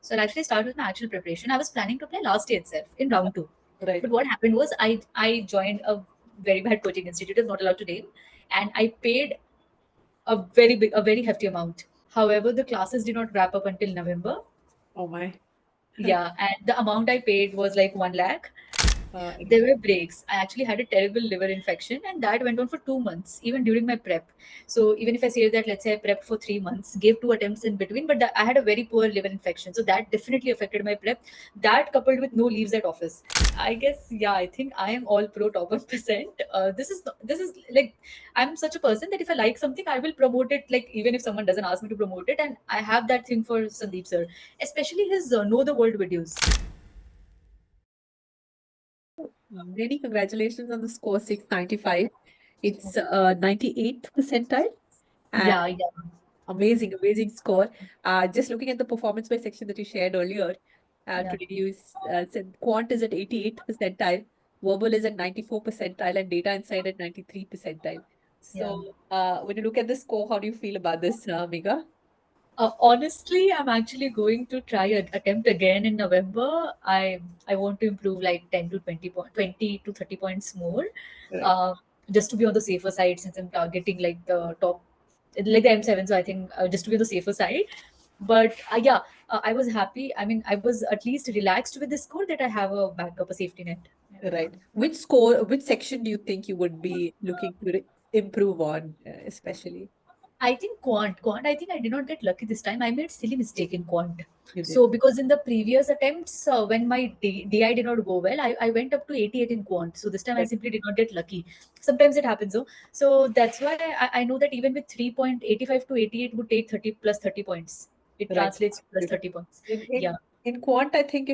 So I'll actually start with my actual preparation. I was planning to play last year itself in round two. Right. But what happened was I joined a very bad coaching institute, I'm not allowed to name, and I paid a very hefty amount. However, the classes did not wrap up until November. Oh my. Yeah, and the amount I paid was like 1 lakh. Uh, There were breaks. I actually had a terrible liver infection, and that went on for 2 months, even during my prep. So even if I say that, let's say I prepped for 3 months, gave two attempts in between, but I had a very poor liver infection, so that definitely affected my prep. That coupled with no leaves at office, I guess, yeah, I think I am all pro top 1%. This is like, I'm such a person that if I like something, I will promote it. Like even if someone doesn't ask me to promote it, and I have that thing for Sandeep sir, especially his Know the World videos. Many congratulations on the score 695. It's 98th percentile and Yeah, yeah, amazing, amazing score. Just looking at the performance by section that you shared earlier, yeah, today you said quant is at 88th percentile, verbal is at 94 percentile, and data insight at 93 percentile. yeah. So, when you look at the score, how do you feel about this, Megha? Honestly, I'm actually going to try attempt again in November. I want to improve like 10 to 20 to 30 points more, Right. uh, just to be on the safer side since I'm targeting like the top, like the M7. So I think just to be on the safer side. But yeah, I was happy. I mean, I was at least relaxed with this score that I have a backup, a safety net. Right. Which score, which section do you think you would be looking to improve on, especially? I think quant. I think I did not get lucky this time. I made silly mistake in quant. You did. So because in the previous attempts, when my DI did not go well, I went up to 88 in quant. So this time I Right. simply did not get lucky. Sometimes it happens. So that's why I know that even with 3.85 to 88 would take 30 plus 30 points. It Right. translates to plus 30 points. In, Yeah. in in quant, I think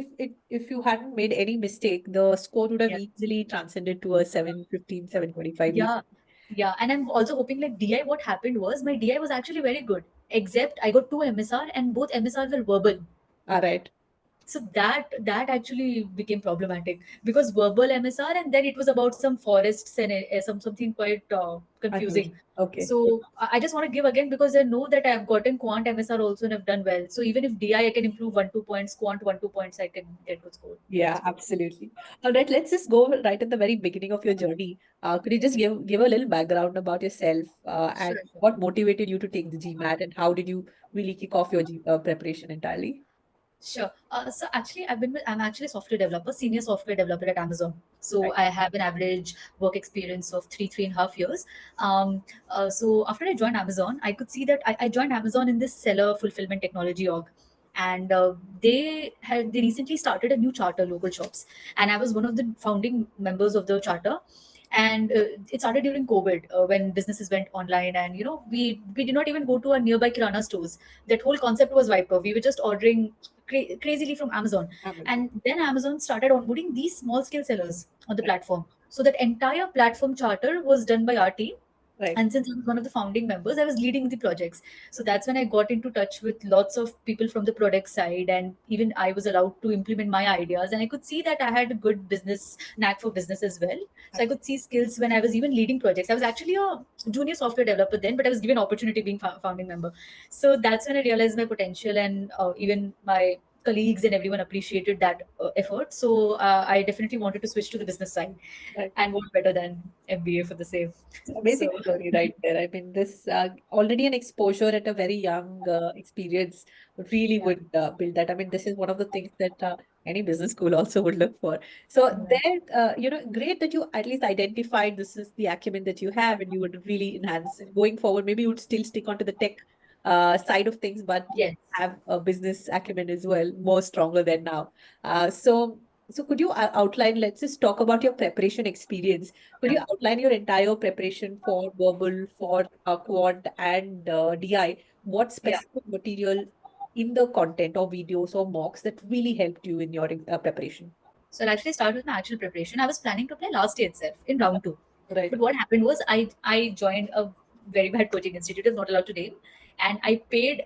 if you hadn't made any mistake, the score would have Yeah. easily transcended to a 715, 725 Yeah. easy. Yeah. And I'm also hoping like DI, what happened was my DI was actually very good, except I got two MSR and both MSR were verbal. All right. So that actually became problematic because verbal MSR, and then it was about some forests and something quite confusing. Unusual. Okay. So I just want to give again because I know that I've gotten quant MSR also and I've done well. So even if DI I can improve 1 2 points, quant 1 2 points, I can get good score. Yeah, absolutely. All right, let's just go right at the very beginning of your journey. Could you just give a little background about yourself and Sure, sure. what motivated you to take the GMAT and how did you really kick off your preparation entirely? Sure. So actually, I'm actually a software developer, senior software developer at Amazon. So Right. I have an average work experience of 3.5 years. So after I joined Amazon, I could see that I joined Amazon in this seller fulfillment technology org, and they recently started a new charter, local shops, and I was one of the founding members of the charter. And it started during COVID when businesses went online, and we did not even go to our nearby kirana stores. That whole concept was wiped off. We were just ordering crazily from Amazon. Amazon. And then Amazon started onboarding these small scale sellers on the platform. So that entire platform charter was done by our team. Right. And since I was one of the founding members, I was leading the projects. So that's when I got into touch with lots of people from the product side, and even I was allowed to implement my ideas. And I could see that I had a good business knack for business as well. So I could see skills when I was even leading projects. I was actually a junior software developer then, but I was given opportunity being founding member. So that's when I realized my potential, and even my colleagues and everyone appreciated that effort. So I definitely wanted to switch to the business side, Right. and what better than MBA for the same. Amazing So story right there. I mean, this already an exposure at a very young experience really yeah, would build that. I mean, this is one of the things that any business school also would look for. So yeah, there, great that you at least identified this is the acumen that you have, and you would really enhance it. Going forward. Maybe you would still stick onto the tech side of things, but you yes, have a business acumen as well, more stronger than now. So could you outline? Let's just talk about your preparation experience. Could yeah, you outline your entire preparation for verbal, for quant, and DI? What yeah. specific material in the content or videos or mocks that really helped you in your preparation? So I'll actually start with my actual preparation. I was planning to play last year itself in round two. Right. But what happened was I joined a very bad coaching institute, I'm not allowed to name, and I paid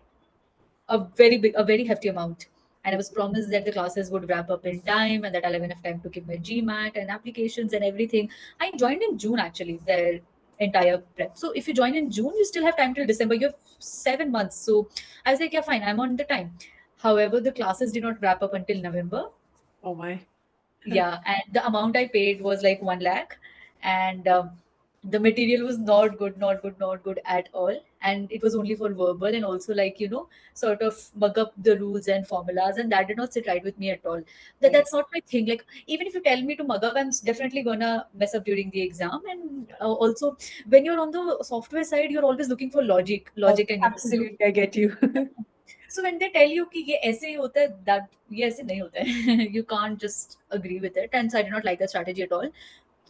a very hefty amount. And I was promised that the classes would wrap up in time and that I'll have enough time to give my GMAT and applications and everything. I joined in June actually, their entire prep. So if you join in June, you still have time till December. You have 7 months. So I was like, yeah, fine, I'm on the time. However, the classes did not wrap up until November. Oh my. Yeah, and the amount I paid was like 1 lakh, and the material was not good, not good, not good at all. And it was only for verbal, and also like sort of mug up the rules and formulas, and that did not sit right with me at all. Right. That's not my thing. Like, even if you tell me to mug up, I'm definitely gonna mess up during the exam. And also, when you're on the software side, you're always looking for logic, and Absolutely, I get you. so when they tell you कि ये ऐसे ही होता है, that ये ऐसे नहीं होता है, you can't just agree with it. And so I did not like that strategy at all.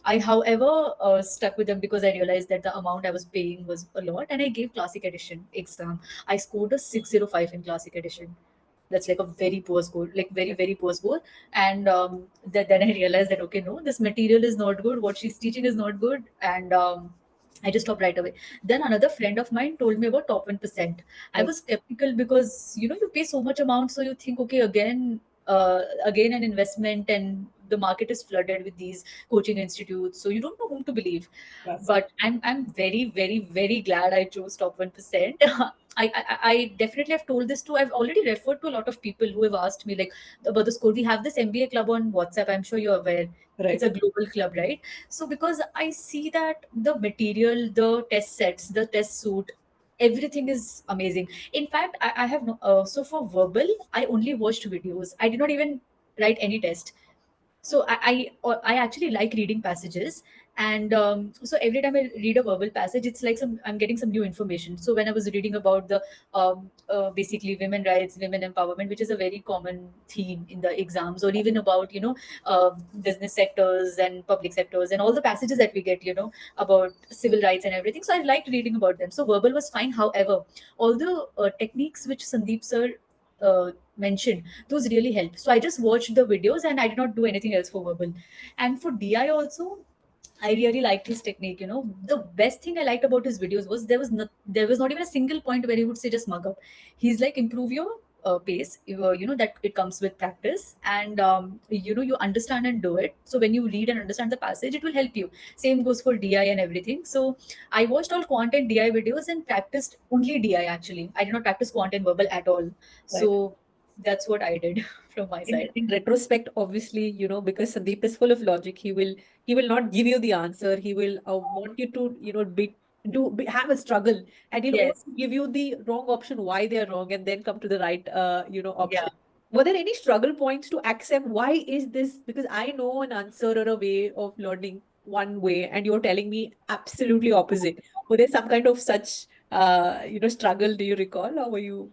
I, however, stuck with them because I realized that the amount I was paying was a lot, and I gave Classic Edition exam. I scored a 605 in Classic Edition. That's like a very poor score, like very, very poor score. And then I realized that, okay, no, this material is not good. What she's teaching is not good. And I just stopped right away. Then another friend of mine told me about top 1%. I Right. was skeptical because you pay so much amount, so you think, okay, again an investment, and the market is flooded with these coaching institutes, so you don't know whom to believe. Yes. But I'm very, very, very glad I chose top 1%. I definitely have told this to. I've already referred to a lot of people who have asked me like about the school. We have this MBA club on WhatsApp. I'm sure you're aware. It's Right. a global club, right? So because I see that the material, the test sets, the test suit, everything is amazing. In fact, I have no. So for verbal, I only watched videos. I did not even write any test. So I actually like reading passages, and so every time I read a verbal passage, it's like I'm getting some new information. So when I was reading about the basically women rights, women empowerment, which is a very common theme in the exams, or even about business sectors and public sectors, and all the passages that we get about civil rights and everything. So I liked reading about them. So verbal was fine. However, all the techniques which Sandeep sir mentioned, those really helped. So I just watched the videos and I did not do anything else for verbal. And for DI also, I really liked his technique. The best thing I liked about his videos was there was not even a single point where he would say just mug up. He's like, improve your pace. That it comes with practice, and you understand and do it. So when you read and understand the passage, it will help you. Same goes for DI and everything. So I watched all quant and DI videos and practiced only DI. Actually, I did not practice quant and verbal at all. Right. So that's what I did from my In side. in retrospect, obviously, because Sandeep is full of logic, he will not give you the answer. He will want you to, have a struggle, and he'll Yes. also give you the wrong option, why they are wrong, and then come to the right, Yeah. option. Were there any struggle points to accept why is this? Because I know an answer or a way of learning one way, and you're telling me absolutely opposite. Were there some kind of such, struggle? Do you recall, or were you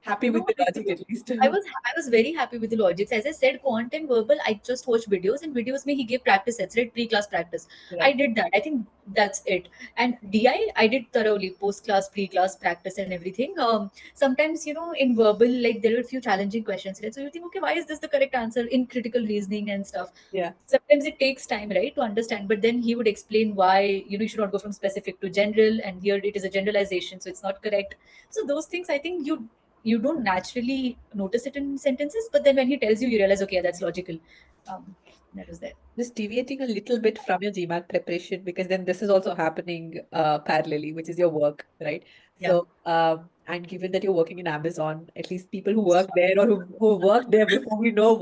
happy with No, the logic actually, at least? I was very happy with the logics. As I said, quant and verbal, I just watched videos, and videos me he gave practice sets, right? Pre-class practice. I Right. did that. I think that's it. And DI did thoroughly, post-class, pre-class practice and everything. Sometimes, in verbal, like there were a few challenging questions, right? So you think, okay, why is this the correct answer in critical reasoning and stuff? Yeah. Sometimes it takes time, right, to understand, but then he would explain why you should not go from specific to general, and here it is a generalization, so it's not correct. So those things, I think you don't naturally notice it in sentences, but then when he tells you, you realize, okay, that's logical. That was there. Just deviating a little bit from your GMAT preparation, because then this is also happening parallelly, which is your work, right? Yeah. So, and given that you're working in Amazon, at least people who work there or who work there before we know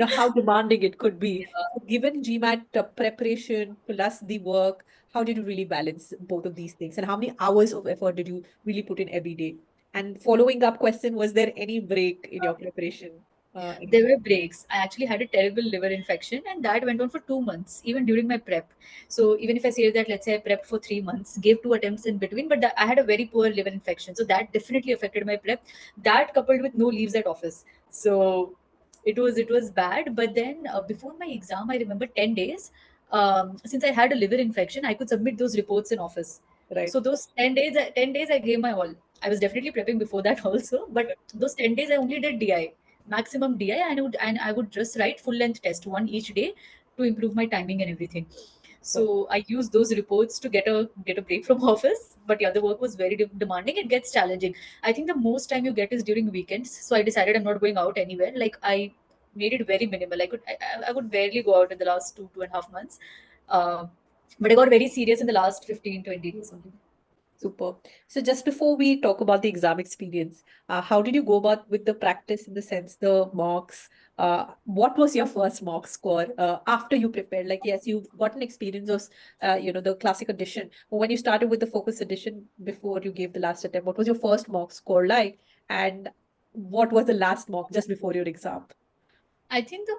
how demanding it could be. So given GMAT preparation plus the work, how did you really balance both of these things? And how many hours of effort did you really put in every day? And following up question, was there any break in your preparation? There were breaks. I actually had a terrible liver infection, and that went on for 2 months, even during my prep. So even if I say that, let's say I prepped for 3 months, gave two attempts in between, but I had a very poor liver infection, so that definitely affected my prep. That coupled with no leaves at office, so it was bad. But then before my exam, I remember 10 days. Since I had a liver infection, I could submit those reports in office. Right. So those 10 days, I gave my all. I was definitely prepping before that also, but those 10 days I only did DI, maximum DI, and I would just write full length test, one each day, to improve my timing and everything. So I use those reports to get a break from office. But yeah, the work was very demanding. It gets challenging. I think the most time you get is during weekends. So I decided I'm not going out anywhere. Like, I made it very minimal. I would barely go out in the last 2.5 months. Uh, but I got very serious in the last 15, 20 days only. Super. So just before we talk about the exam experience, how did you go about with the practice in the sense the mocks? What was your first mock score after you prepared? Like, yes, you've got an experience of, the classic edition. But when you started with the focus edition before you gave the last attempt, what was your first mock score like? And what was the last mock just before your exam? I think the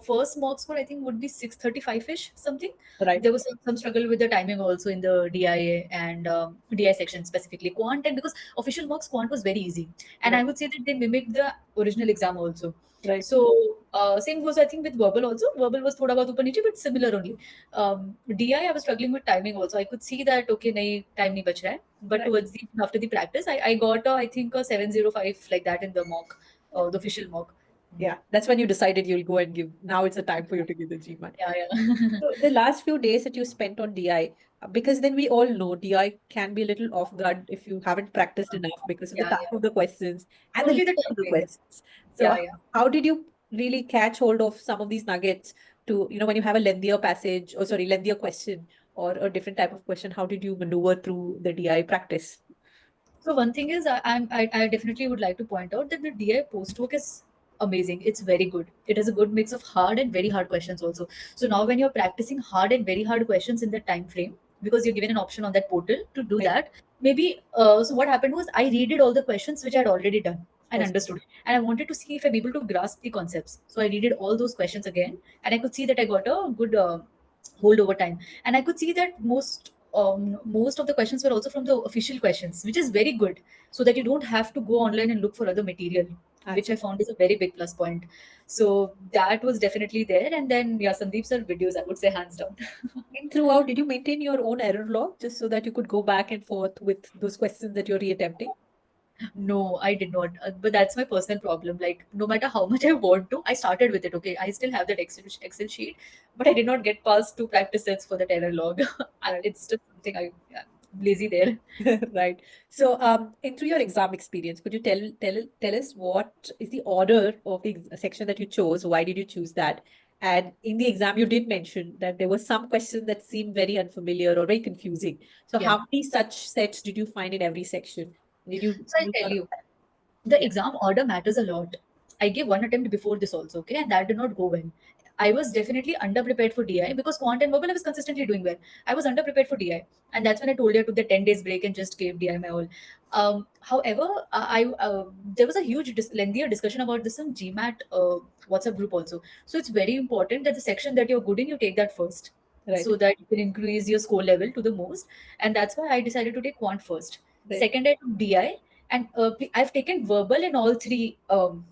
first mock score I think would be 635 ish something. Right. There was some struggle with the timing also in the DIA and DI section specifically quant, and because official mocks quant was very easy, and Right. I would say that they mimicked the original exam also. Right. So same goes I think with verbal also. Verbal was thoda bahut upar niche but similar only. DI I was struggling with timing also. I could see that okay, nahi time nahi bach raha hai. But Right. towards the after the practice, I got I think a 705 like that in the mock, the official mock. Yeah, that's when you decided you'll go and give. Now it's a time for you to give the GMAT. Yeah, yeah. So the last few days that you spent on DI, because then we all know DI can be a little off guard if you haven't practiced enough because of the Yeah, type yeah. of the questions and the Totally the length time of the frame. questions. Yeah, So yeah. how did you really catch hold of some of these nuggets to, when you have a lengthier passage, or sorry, lengthier question or a different type of question, how did you maneuver through the DI practice? So one thing is, I definitely would like to point out that the DI postwork is amazing. It's very good. It has a good mix of hard and very hard questions also. So now when you're practicing hard and very hard questions in the time frame, because you're given an option on that portal to do Right. that, maybe so what happened was I redid all the questions which I had already done and Yes. understood, and I wanted to see if I'm able to grasp the concepts. So I redid all those questions again, and I could see that I got a good hold over time, and I could see that most of the questions were also from the official questions, which is very good, so that you don't have to go online and look for other material, which I Absolutely. found is a very big plus point. So that was definitely there. And then yeah, Sandeep sir videos, I would say hands down. And throughout, did you maintain your own error log just so that you could go back and forth with those questions that you're reattempting? No, I did not. But that's my personal problem. Like, no matter how much I want to, I started with it. Okay, I still have that Excel sheet, but I did not get past two practice sets for that error log. Right. It's just something I yeah, lazy there. Right. So, in through your exam experience, could you tell us what is the order of the section that you chose? Why did you choose that? And in the exam, you did mention that there were some questions that seemed very unfamiliar or very confusing. So, Yeah. how many such sets did you find in every section? Did you So I'll use tell one of you, that? the Yeah. exam order matters a lot. I gave one attempt before this also, okay, and that did not go well. I was definitely underprepared for DI because quant and verbal I was consistently doing well. I was underprepared for DI, and that's when I told you I took the 10 days break and just gave DI my all. However, there was a huge lengthier discussion about this in GMAT WhatsApp group also. So it's very important that the section that you're good in, you take that first, Right. so that you can increase your score level to the most. And that's why I decided to take quant first. Right. Second, I took DI, and I've taken verbal in all three,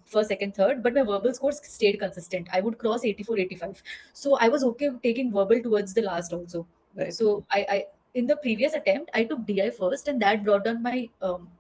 first, second, third, but my verbal scores stayed consistent. I would cross 84, 85. So I was okay with taking verbal towards the last also. Right. So I in the previous attempt, I took DI first, and that brought down my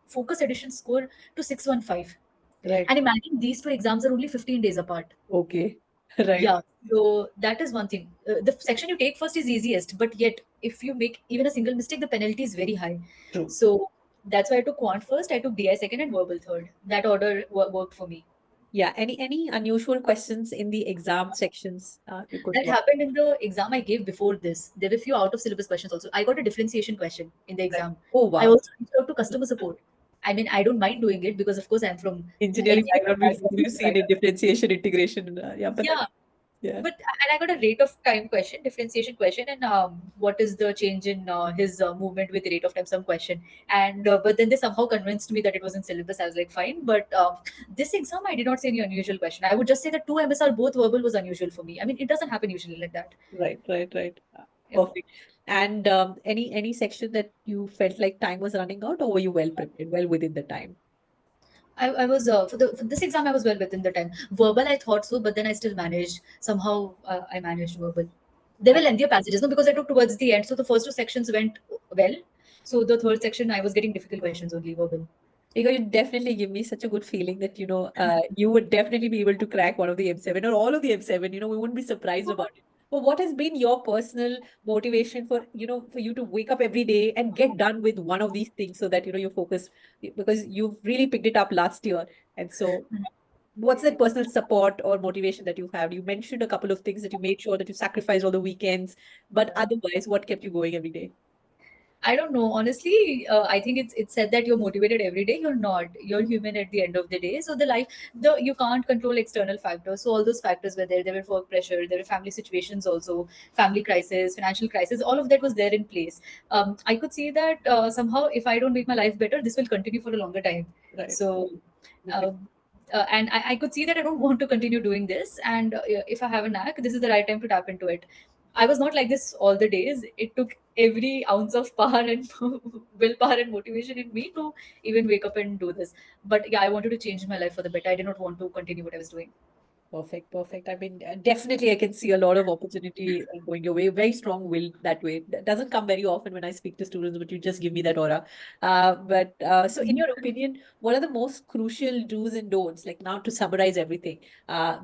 focus edition score to 615. Right. And imagine these two exams are only 15 days apart. Okay. Right. Yeah. So that is one thing. The section you take first is easiest, but yet if you make even a single mistake, the penalty is very high. True. So that's why I took quant first, I took DI second, and verbal third. That order worked for me. Yeah. Any unusual questions in the exam sections you could That talk? happened in the exam I gave before this. There were few out of syllabus questions also. I got a differentiation question in the Right. exam. Oh, I wow. also reached out to customer support. I mean, I don't mind doing it because, of course, I'm from Engineering engineering background, we've background. seen it, differentiation, integration, yeah, but that, Yeah, yeah. but and I got a rate of time question, differentiation question, and what is the change in his movement with rate of time, some question. And but then they somehow convinced me that it was in syllabus. I was like, fine. But this exam, I did not say any unusual question. I would just say that two MSR both verbal was unusual for me. I mean, it doesn't happen usually like that. Right, right, right. Yeah. Perfect. And any section that you felt like time was running out, or were you well prepared, well within the time? I was for this exam I was well within the time. Verbal I thought so, but then I still managed somehow. I managed verbal. There were Uh, lengthier passages, no, because I took towards the end. So the first two sections went well. So the third section I was getting difficult questions only verbal. Because you definitely give me such a good feeling that, you would definitely be able to crack one of the M7 or all of the M7. We wouldn't be surprised about it. But what has been your personal motivation for you to wake up every day and get done with one of these things so that, you focus, because you've really picked it up last year. And so what's that personal support or motivation that you have? You mentioned a couple of things that you made sure that you sacrificed all the weekends, but otherwise, what kept you going every day? I don't know. Honestly, I think it's said that you're motivated every day. You're not. You're human at the end of the day. So the you can't control external factors. So all those factors were there. There were work pressure. There were family situations also, family crisis, financial crisis. All of that was there in place. I could see that somehow if I don't make my life better, this will continue for a longer time. Right. So. Um, and I could see that I don't want to continue doing this. And if I have a knack, this is the right time to tap into it. I was not like this all the days. It took every ounce of power and willpower and motivation in me to even wake up and do this. But yeah, I wanted to change my life for the better. I did not want to continue what I was doing. Perfect, perfect. I mean, definitely, I can see a lot of opportunity going your way. Very strong will that way. That doesn't come very often when I speak to students, but you just give me that aura. So, in your opinion, what are the most crucial do's and don'ts? Like now, to summarize everything,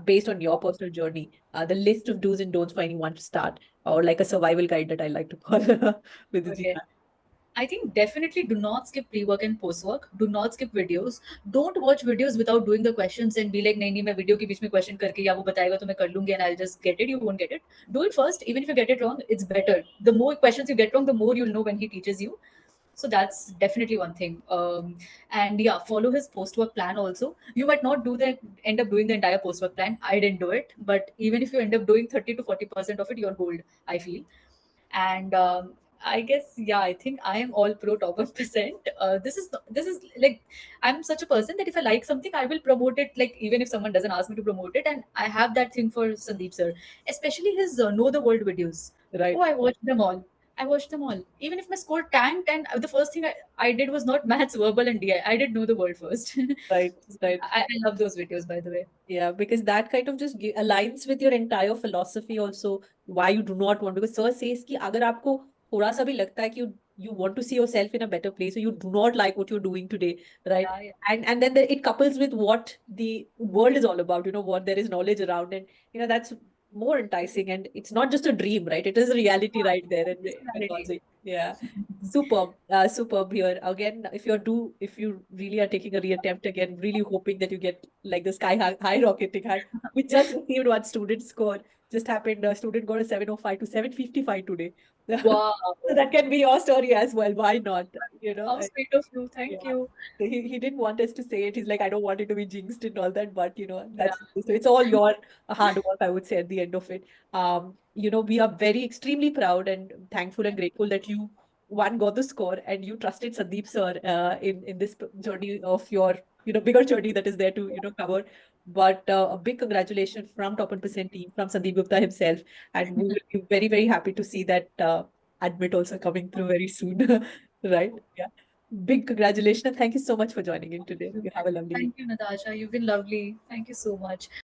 based on your personal journey, the list of do's and don'ts for anyone to start, or like a survival guide that I like to call with the Okay. GMAT. I think definitely do not skip pre-work and post-work. Do not skip videos. Don't watch videos without doing the questions and be like, नहीं नहीं मैं video के बीच में question करके या वो बताएगा तो मैं कर लूंगी and I'll just get it. You won't get it. Do it first. Even if you get it wrong, it's better. The more questions you get wrong, the more you'll know when he teaches you. So that's definitely one thing. And yeah, follow his post-work plan also. You might not do the end up doing the entire post-work plan. I didn't do it, but even if you end up doing 30 to 40% of it, you're gold, I feel. And I guess yeah, I think I am all pro top 1%. This is like I'm such a person that if I like something, I will promote it. Like even if someone doesn't ask me to promote it, and I have that thing for Sandeep sir, especially his Know the World videos. Oh, Right, I watched them all. I watched them all. Even if my score tanked, and the first thing I did was not maths, verbal, and DI. I did Know the World first. right, So, right. I love those videos, by the way. Yeah, because that kind of just aligns with your entire philosophy also, why you do not want, because sir says कि अगर आपको थोड़ा सा भी लगता है कि you want to see yourself in a better place, or you do not like what you're doing today, right? Yeah, yeah. And then it couples with what the world is all about, what there is knowledge around, and that's more enticing, and it's not just a dream, right? It is a reality right there, and This is the reality. logic. Yeah. Superb, superb here. Again, if you really are taking a reattempt again, really hoping that you get like the high rocketing high. We just received one student score. Just happened, a student got a 705 to 755 today. Wow. So that can be your story as well. Why not? You know, How sweet of you. yeah. Thank you. So he didn't want us to say it. He's like, I don't want it to be jinxed and all that, but Yeah. that's so it's all your hard work, I would say, at the end of it. We are very extremely proud and thankful and grateful that you one got the score and you trusted Sandeep sir in this journey of your bigger journey that is there to cover. But a big congratulations from Top 1% team, from Sandeep Gupta himself, and we will be very very happy to see that admit also coming through very soon, right? Yeah. Big congratulations. Thank you so much for joining in today. You have a lovely week. Thank you, Natasha. You've been lovely. Thank you so much.